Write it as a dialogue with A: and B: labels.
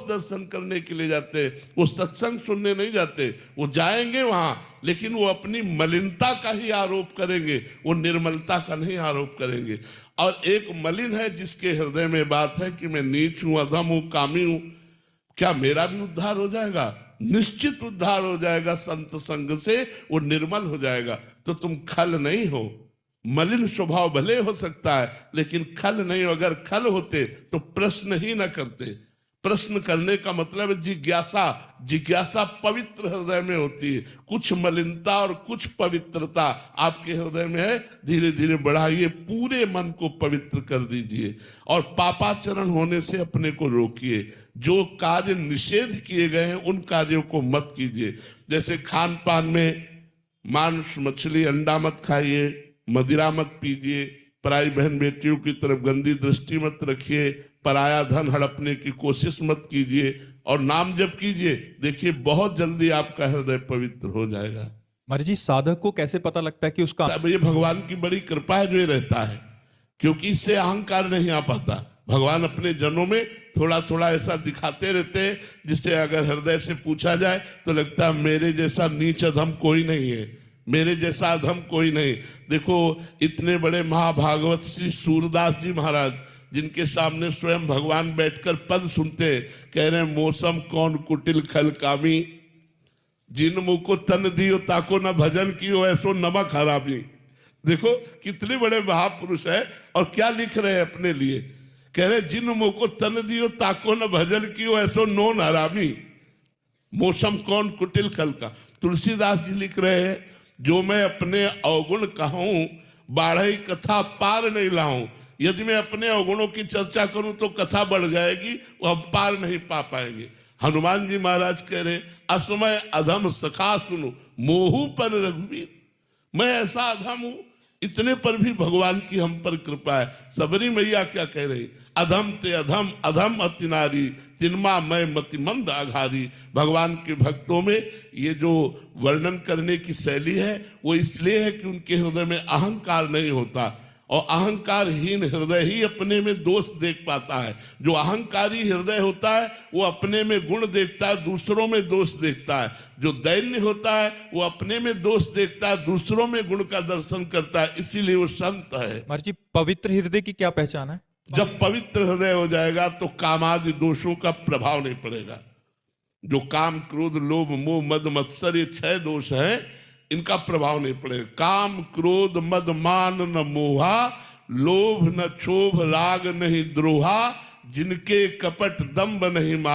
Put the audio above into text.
A: दर्शन करने के लिए जाते हैं, वो सत्संग सुनने नहीं जाते। वो जाएंगे वहां, लेकिन वो अपनी मलिनता का ही आरोप करेंगे, वो निर्मलता का नहीं आरोप करेंगे। और एक मलिन है जिसके हृदय में बात है कि मैं नीच हूं, अधम हूं, कामी हूं, क्या मेरा भी उद्धार हो जाएगा? निश्चित उद्धार हो जाएगा संत संग से, वो निर्मल हो जाएगा। तो तुम खल नहीं हो। मलिन स्वभाव भले हो सकता है, लेकिन खल नहीं हो। अगर खल होते तो प्रश्न ही न करते। प्रश्न करने का मतलब है जिज्ञासा। जिज्ञासा पवित्र हृदय में होती है। कुछ मलिनता और कुछ पवित्रता आपके हृदय में है, धीरे धीरे बढ़ाइए, पूरे मन को पवित्र कर दीजिए और पापाचरण होने से अपने को रोकिए। जो कार्य निषेध किए गए हैं उन कार्यों को मत कीजिए। जैसे खान पान में मांस, मछली, अंडा मत खाइए, मदिरा मत पीजिए, पराई बहन बेटियों की तरफ गंदी दृष्टि मत रखिए, पराया धन हड़पने की कोशिश मत कीजिए और नाम जप कीजिए। देखिए बहुत जल्दी आपका हृदय पवित्र हो जाएगा।
B: महाराज जी, साधक को कैसे पता लगता है कि उसका?
A: अब ये भगवान की बड़ी कृपा है जो ये रहता है, क्योंकि इससे अहंकार नहीं आ पाता। भगवान अपने जनों में थोड़ा थोड़ा ऐसा दिखाते रहते हैं जिससे अगर हृदय से पूछा जाए तो लगता है मेरे जैसा नीच अधम कोई नहीं है, मेरे जैसा अधम कोई नहीं। देखो इतने बड़े महाभागवत श्री सूरदास जी महाराज, जिनके सामने स्वयं भगवान बैठकर पद सुनते, कह रहे मौसम कौन कुटिल खल कामी, जिन मुख को तन दियो ताको न भजन कियो ऐसो नमक हरामी। देखो कितने बड़े महापुरुष है और क्या लिख रहे हैं अपने लिए। कह रहे जिन मुख को तन दियो ताको न भजन कियो ऐसो नोन हरामी। मौसम कौन कुटिल खल का। तुलसीदास जी लिख रहे हैं जो मैं अपने अवगुण कहूं, बाढ़ई कथा पार नहीं लाऊं। यदि मैं अपने अवगुणों की चर्चा करूं तो कथा बढ़ जाएगी, वो हम पार नहीं पा पाएंगे। हनुमान जी महाराज कह रहे असमय अधम सखा सुनो मोहू पर रघुवीर। मैं ऐसा अधम हूं, इतने पर भी भगवान की हम पर कृपा है। सबरी मैया क्या कह रही, अधम ते अधम अधम अति नारी, तिनमा मैं मति मंद आघारी। भगवान के भक्तों में ये जो वर्णन करने की शैली है वो इसलिए है कि उनके हृदय में अहंकार नहीं होता, और अहंकारहीन हृदय ही अपने में दोष देख पाता है। जो अहंकारी हृदय होता है वो अपने में गुण देखता है, दूसरों में दोष देखता है। जो दैन्य होता है वो अपने में दोष देखता है, दूसरों में गुण का दर्शन करता है, इसीलिए वो संत है।
B: महाराज जी, पवित्र हृदय की क्या पहचान है?
A: जब पवित्र हृदय हो जाएगा तो कामादि दोषों का प्रभाव नहीं पड़ेगा। जो काम, क्रोध, लोभ, मोह, मद, मत्सर, ये 6 दोष हैं, इनका प्रभाव नहीं पड़ेगा। काम, क्रोध, मद, मान न मोहा, लोभ न क्षोभ, राग नहीं द्रोहा, जिनके कपट दंभ नहीं माया।